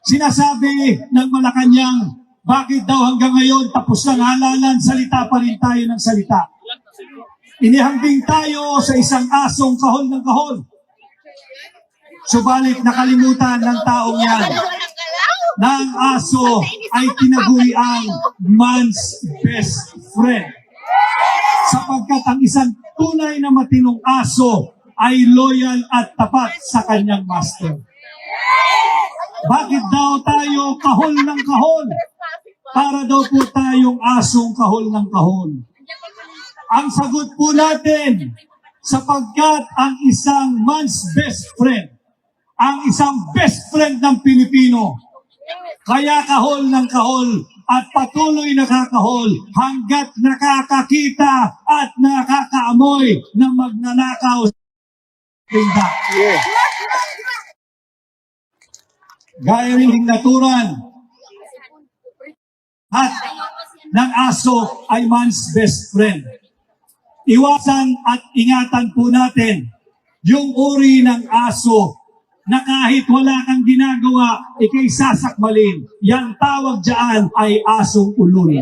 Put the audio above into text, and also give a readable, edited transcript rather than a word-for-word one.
Sinasabi ng Malacanang, bakit daw hanggang ngayon tapos ng halalan, salita pa rin tayo ng salita. Inihambing tayo sa isang asong kahol ng kahol. Subalit nakalimutan ng taong yan na ang aso ay tinaguri ang man's best friend. Sapagkat ang isang tunay na matinong aso ay loyal at tapat sa kanyang master. Bakit daw tayo kahol ng kahol? Para daw po tayong asong kahol ng kahol. Ang sagot po natin, sapagkat ang isang man's best friend, ang isang best friend ng Pilipino, kaya kahol ng kahol at patuloy nakakahol hanggat nakakakita at nakakaamoy ng magnanakaw sa tinda. Gaya rin naturan at ng aso ay man's best friend. Iwasan at ingatan po natin yung uri ng aso na kahit wala kang ginagawa, ikay sasakmalin. Yang tawag dyan ay asong ulul.